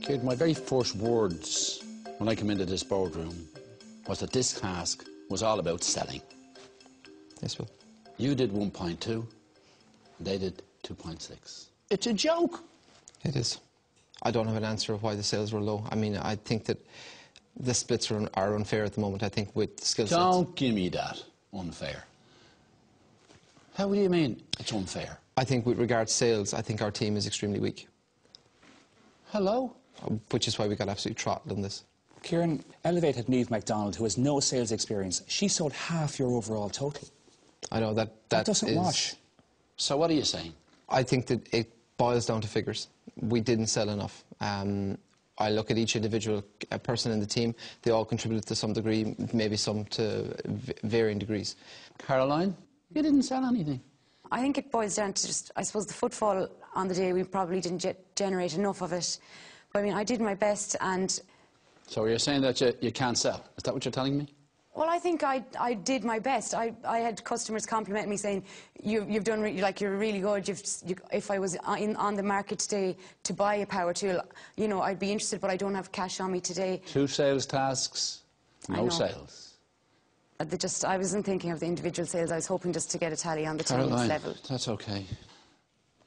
Kid, my very first words when I came into this boardroom was that this task was all about selling. Yes, Bill. You did 1.2, and they did 2.6. It's a joke. It is. I don't have an answer of why the sales were low. I mean, I think that the splits are unfair at the moment, I think, with skill sets. Don't give me that, unfair. How do you mean it's unfair? I think with regard to sales, I think our team is extremely weak. Hello? Which is why we got absolutely throttled in this. Kieran, Elevate had Niamh MacDonald, who has no sales experience. She sold half your overall total. I know that doesn't wash. So what are you saying? I think that it boils down to figures. We didn't sell enough. I look at each individual person in the team. They all contributed to some degree, maybe some to varying degrees. Caroline, you didn't sell anything. I think it boils down to just, I suppose, the footfall on the day. We probably didn't generate enough of it. But I mean, I did my best, and... So you're saying that you can't sell? Is that what you're telling me? Well, I think I did my best. I had customers compliment me saying, you've done, you're really good. If I was on the market today to buy a power tool, you know, I'd be interested, but I don't have cash on me today. 2 sales tasks, no sales. I wasn't thinking of the individual sales. I was hoping just to get a tally on the team's level. That's okay.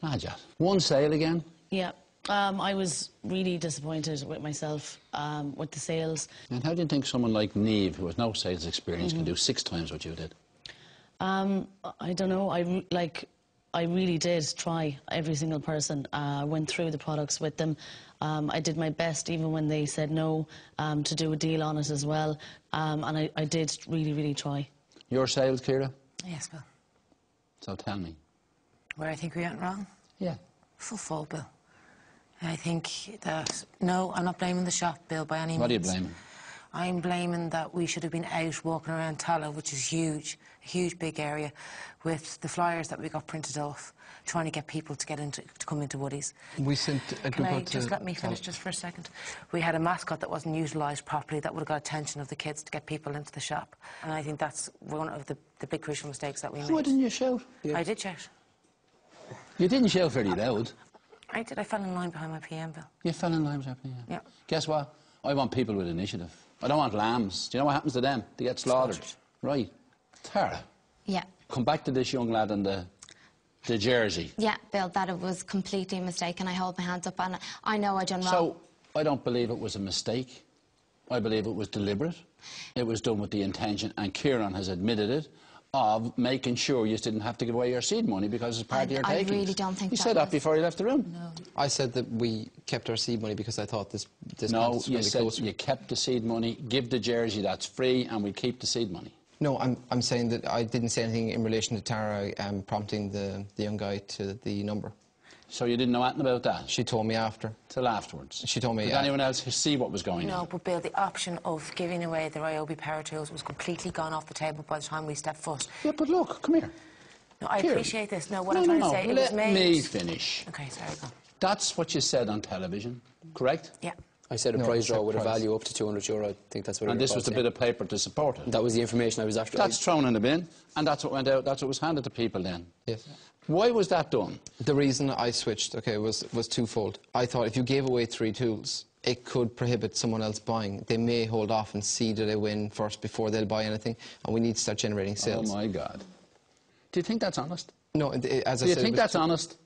Najat, 1 sale again? Yeah. I was really disappointed with myself with the sales. And how do you think someone like Niamh, who has no sales experience, can do 6 times what you did? I don't know. I really did try every single person. Went through the products with them. I did my best, even when they said no, to do a deal on it as well. And I did really, really try. Your sales, Ciara? Yes, Bill. So tell me. Where I think we went wrong? Yeah. Full, Bill. I think that... No, I'm not blaming the shop, Bill, by any means. What are you blaming? I'm blaming that we should have been out walking around Tala, which is huge, a huge big area, with the flyers that we got printed off, trying to get people to come into Woodies. We sent a group Can I just let me finish just for a second? We had a mascot that wasn't utilised properly that would have got attention of the kids to get people into the shop. And I think that's one of the big crucial mistakes that we made. Why didn't you shout? Yeah. I did shout. You didn't shout very loud. I did. I fell in line behind my PM, Bill. You fell in line behind your PM? Yeah. Guess what? I want people with initiative. I don't want lambs. Do you know what happens to them? They get slaughtered. Right. Tara. Yeah. Come back to this young lad and the jersey. Yeah, Bill, that it was completely a mistake, and I hold my hands up, and I know I done wrong. So, I don't believe it was a mistake. I believe it was deliberate. It was done with the intention, and Kieran has admitted it, of making sure you didn't have to give away your seed money because it's part of your takings. I really don't think you said that before you left the room. No. I said that we kept our seed money because I thought this no, you said you kept the seed money, give the jersey, that's free, and we keep the seed money. No, I'm saying that I didn't say anything in relation to Tara prompting the young guy to the number. So you didn't know anything about that? She told me after. Till afterwards? She told me... Did anyone else see what was going on? No, but Bill, the option of giving away the Ryobi power tools was completely gone off the table by the time we stepped foot. Yeah, but look, come here. No, I appreciate this. No, what I'm trying to say, it was made... Let me finish. OK, sorry, go. That's what you said on television, correct? Yeah. I said a prize draw with a value up to €200. I think that's what it was. And this was the bit of paper to support it? That was the information I was after. That's thrown in the bin, and that's what went out, that's what was handed to people then? Yes. Why was that done? The reason I switched, OK, was twofold. I thought if you gave away 3 tools, it could prohibit someone else buying. They may hold off and see that they win first before they'll buy anything, and we need to start generating sales. Oh, my God. Do you think that's honest? No, as I said... Do you think that's honest?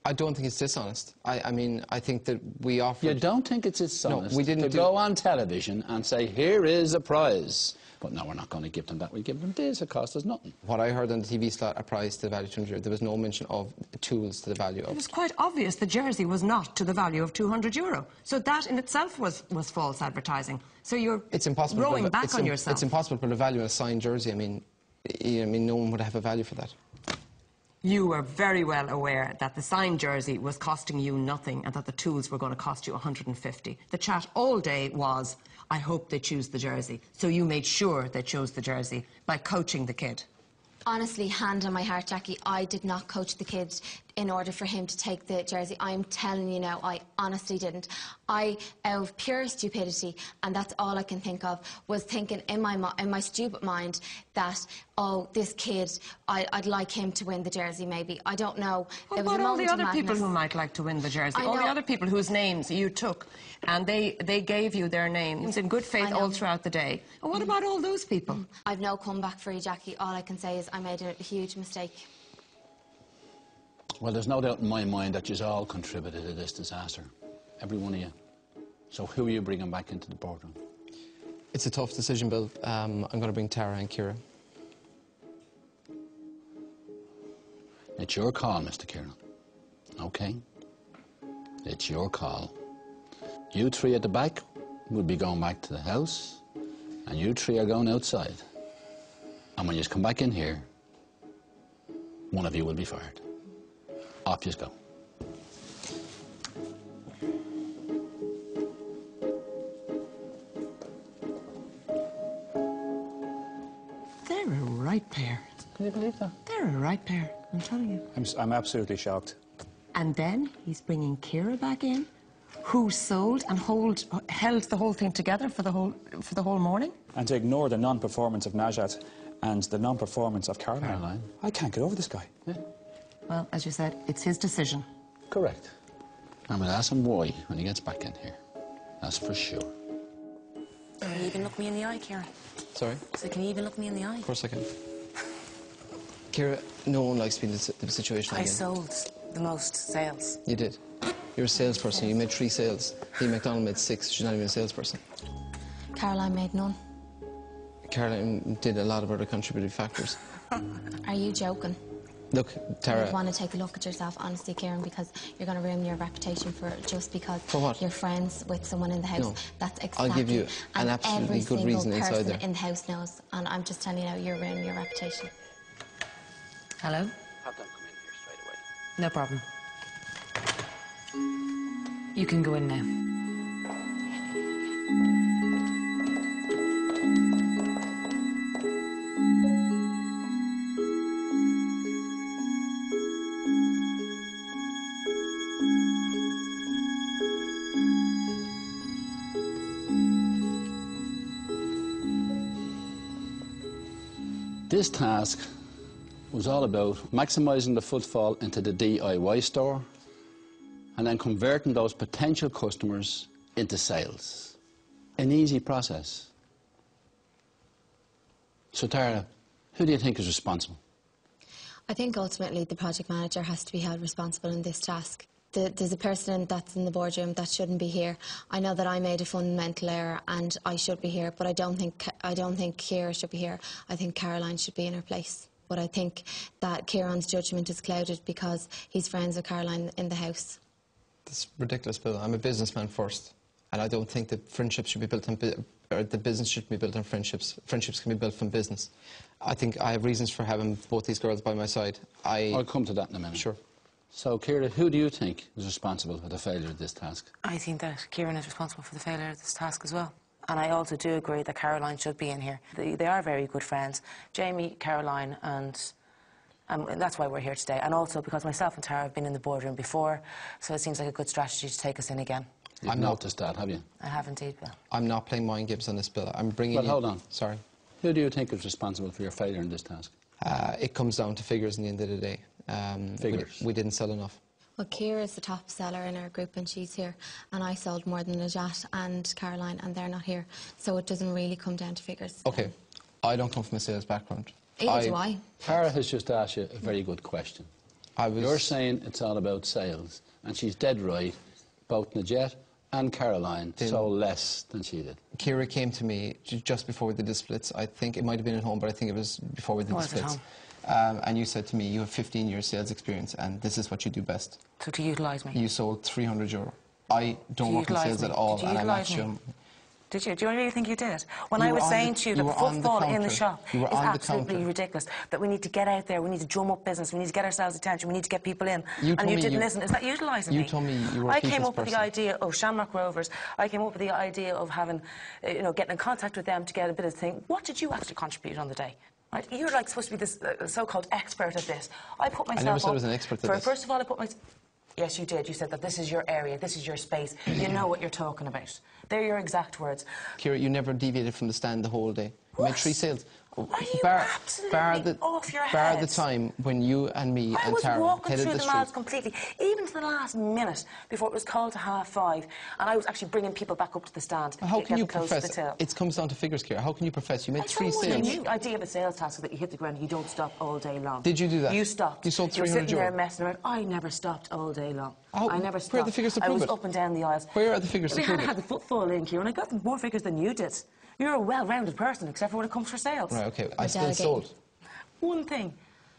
I don't think it's dishonest. I mean, I think that we offered... You don't think it's dishonest? No, we didn't go on television and say, here is a prize. But no, we're not going to give them that. We'll give them this. It cost us nothing. What I heard on the TV slot, a prize to the value of €200. There was no mention of tools to the value of... It was quite obvious the jersey was not to the value of €200. So that in itself was false advertising. So you're rowing back on yourself. It's impossible to put a value in a signed jersey. I mean, no one would have a value for that. You were very well aware that the signed jersey was costing you nothing and that the tools were going to cost you 150. The chat all day was, I hope they choose the jersey. So you made sure they chose the jersey by coaching the kid. honestly, hand on my heart, Jackie, I did not coach the kid in order for him to take the jersey. I'm telling you now, I honestly didn't. I, out of pure stupidity, and that's all I can think of, was thinking in my stupid mind that, oh, this kid, I'd like him to win the jersey, maybe. I don't know. What It was about a all the moment of other people madness. who might like to win the jersey? I All the know. other people whose names you took, and they gave you their names in good faith I know. all throughout the day. And what about all those people? I've no comeback for you, Jackie. All I can say is I made a huge mistake. Well, there's no doubt in my mind that you've all contributed to this disaster. Every one of you. So who are you bringing back into the boardroom? It's a tough decision, Bill. I'm going to bring Tara and Ciara. It's your call, Mr. Kieran. Okay? It's your call. You three at the back will be going back to the house, and you three are going outside. And when you come back in here, one of you will be fired. Off you go. They're a right pair. Can you believe that? They're a right pair, I'm telling you. I'm absolutely shocked. And then he's bringing Ciara back in, who sold and held the whole thing together for the whole morning. And to ignore the non-performance of Najat and the non-performance of Caroline. I can't get over this guy. Yeah. Well, as you said, it's his decision. Correct. And we'll ask him why when he gets back in here. That's for sure. Can you even look me in the eye, Ciara? Sorry? So can you even look me in the eye? Of course I can. Ciara, no one likes being in the situation I again. sold the most sales. You did. You're a salesperson. You made 3 sales. Lee McDonald made 6. She's not even a salesperson. Caroline made none. Caroline did a lot of other contributing factors. Are you joking? Look, Tara... You want to take a look at yourself, honestly, Kieran, because you're going to ruin your reputation just because For what? you're friends with someone in the house. No. That's exactly. I'll give you an and absolutely good every reason single inside person there. in the house knows, and I'm just telling you now, you're ruining your reputation. Hello? Have them come in here straight away. No problem. You can go in now. This task was all about maximising the footfall into the DIY store and then converting those potential customers into sales. An easy process. So Tara, who do you think is responsible? I think ultimately the project manager has to be held responsible in this task. There's a person that's in the boardroom that shouldn't be here. I know that I made a fundamental error and I should be here, but I don't think Ciara should be here. I think Caroline should be in her place. But I think that Kieran's judgment is clouded because he's friends with Caroline in the house. That's ridiculous, Bill. I'm a businessman first, and I don't think that friendships should be built on... or the business shouldn't be built on friendships. Friendships can be built from business. I think I have reasons for having both these girls by my side. I'll come to that in a minute. Sure. So, Ciara, who do you think is responsible for the failure of this task? I think that Kieran is responsible for the failure of this task as well. And I also do agree that Caroline should be in here. They are very good friends. Jamie, Caroline, and that's why we're here today. And also because myself and Tara have been in the boardroom before, so it seems like a good strategy to take us in again. You've noticed that, have you? I have indeed, Bill. I'm not playing mind games on this, Bill. I'm bringing Well, you... hold on. Sorry. Who do you think is responsible for your failure in this task? It comes down to figures in the end of the day. Figures? We didn't sell enough. Well, Ciara is the top seller in our group and she's here. And I sold more than Najat and Caroline and they're not here. So it doesn't really come down to figures. OK. I don't come from a sales background. Either do I. Tara has just asked you a very good question. You're saying it's all about sales. And she's dead right. Both Najat and Caroline sold less than she did. Ciara came to me just before we did the splits. I think it might have been at home, but I think it was before we did the splits. And you said to me, you have 15 years sales experience and this is what you do best. So to utilise me? You sold €300. I don't work in sales at all. Did you utilise me? Did you? Do you really think you did? When I was saying to you that footfall in the shop is absolutely ridiculous, that we need to get out there, we need to drum up business, we need to get ourselves attention, we need to get people in, and you didn't listen. Is that utilising me? You told me you were a I came up with the idea of Shamrock Rovers, I came up with the idea of having, getting in contact with them to get a bit of thing. What did you actually contribute on the day? Right? You're like supposed to be this so-called expert at this. I put myself never said I up was an expert at for, this. First of all, I put my... Yes, you did. You said that this is your area, this is your space. You know what you're talking about. They're your exact words. Kira, you never deviated from the stand the whole day. You made 3 sales. Are you absolutely off your head? Bar the time when you and me and Tara I was walking headed through the the street. malls completely, even to the last minute before it was called to 5:30, and I was actually bringing people back up to the stand. How can you close to the profess? till. It comes down to figures, Kira. How can you profess? You made 3 sales. The idea of a sales task is that you hit the ground and you don't stop all day long. Did you do that? You stopped. You sold 300 You were sitting there euro. messing around. I never stopped all day long. How- I never stopped. where are the figures to I prove was it? up and down the aisles. Where are the figures to We prove had it? had the footfall in, Kieran. I got more figures than you did. You're a well-rounded person, except for when it comes for sales. Right, okay. I still delegate. sold. One thing.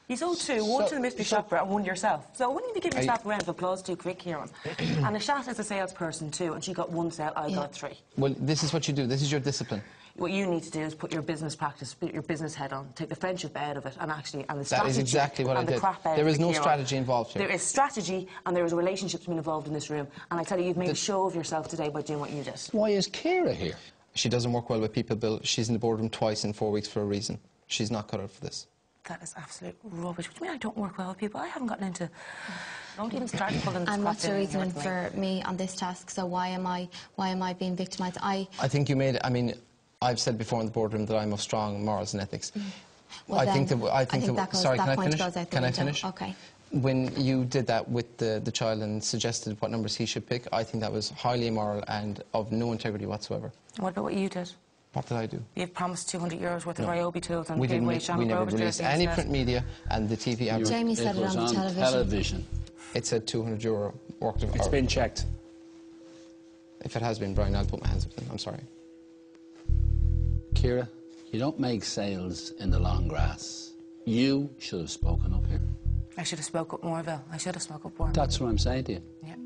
You sold 2, one to the mystery shopper and one yourself. So wouldn't you be giving yourself a round of applause too quick, Kieran? And Ashat is a salesperson too, and she got 1 sale, I got 3. Well, this is what you do. This is your discipline. What you need to do is put your business practice, put your business head on, take the friendship out of it, and the That strategy is exactly what I and the did. crap out There of is it, no Kieran. strategy involved here. There is strategy, and there is relationships being involved in this room. And I tell you, you've made a show of yourself today by doing what you did. Why is Kira here? She doesn't work well with people, Bill. She's in the boardroom twice in 4 weeks for a reason. She's not cut out for this. That is absolute rubbish. What do you mean I don't work well with people? I haven't gotten into... Don't even start pulling this And crap what's your in here reasoning with for me on this task? So why am I being victimised? I think you made... I mean, I've said before in the boardroom that I'm of strong morals and ethics. Well, I think that sorry, that can I point finish? goes out the Can I window. finish? Okay. When you did that with the child and suggested what numbers he should pick, I think that was highly immoral and of no integrity whatsoever. What about what you did? What did I do? You've promised 200 euros worth of Ryobi tools and We gave didn't. away Shamrock We never Rovers released jerseys any instead. print media, and the TV advert. Jamie said it was on the television. It said 200 euro worth of. It's been checked. If it has been, Brian, I'll put my hands up then. I'm sorry. Kira, you don't make sales in the long grass. You should have spoken up here. I should have spoke up more, Bill. I should have spoke up more. That's what I'm saying to you. Yeah.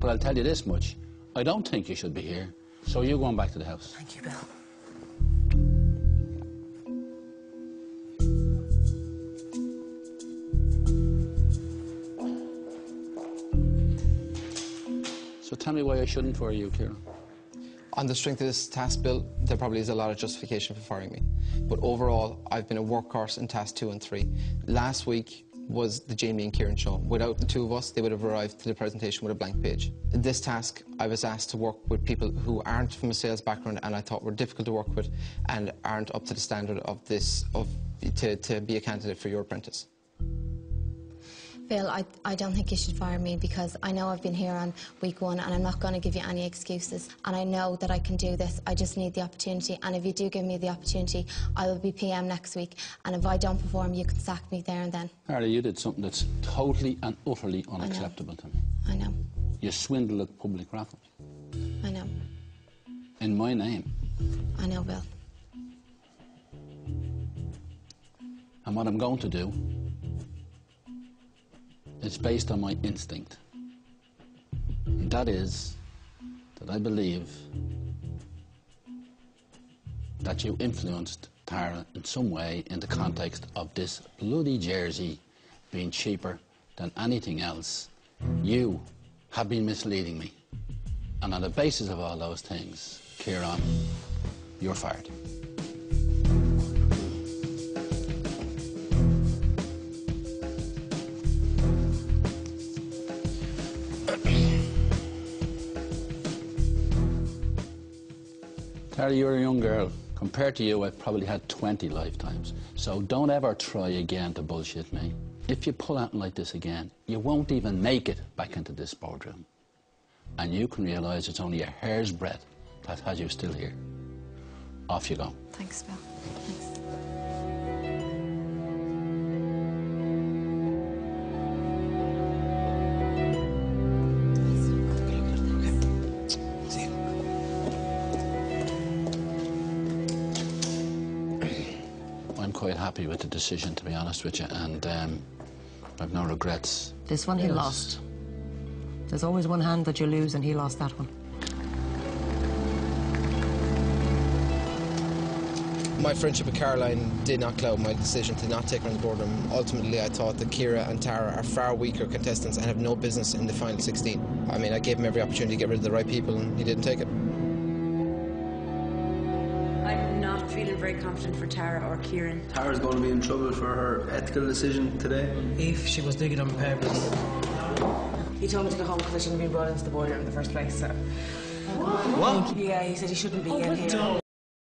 But I'll tell you this much. I don't think you should be here, so you're going back to the house. Thank you, Bill. So tell me why I shouldn't fire you, Kira. On the strength of this task, Bill, there probably is a lot of justification for firing me. But overall, I've been a workhorse in task 2 and 3. Last week was the Jamie and Kieran show. Without the two of us, they would have arrived to the presentation with a blank page. This task, I was asked to work with people who aren't from a sales background and I thought were difficult to work with and aren't up to the standard of this, to be a candidate for your apprentice. Bill, I don't think you should fire me because I know I've been here on week 1 and I'm not going to give you any excuses. And I know that I can do this. I just need the opportunity. And if you do give me the opportunity, I will be PM next week. And if I don't perform, you can sack me there and then. Harley, you did something that's totally and utterly unacceptable to me. I know. You swindled at public raffles. I know. In my name. I know, Bill. And what I'm going to do is based on my instinct. And that is that I believe that you influenced Tara in some way in the context of this bloody jersey being cheaper than anything else. You have been misleading me. And on the basis of all those things, Kieran, you're fired. Tara, you're a young girl. Compared to you, I've probably had 20 lifetimes. So don't ever try again to bullshit me. If you pull out like this again, you won't even make it back into this boardroom. And you can realise it's only a hair's breadth that has you still here. Off you go. Thanks, Bill. Thanks. I'm quite happy with the decision, to be honest with you, and I've no regrets. This one he lost. There's always one hand that you lose, and he lost that one. My friendship with Caroline did not cloud my decision to not take her in the boardroom. Ultimately, I thought that Kira and Tara are far weaker contestants and have no business in the final 16. I mean, I gave him every opportunity to get rid of the right people, and he didn't take it. I'm not feeling very confident for Tara or Kieran. Tara's going to be in trouble for her ethical decision today. If she was doing it on purpose. He told me to go home because I shouldn't be brought into the boardroom in the first place, so... What? Yeah, he said he shouldn't be in here.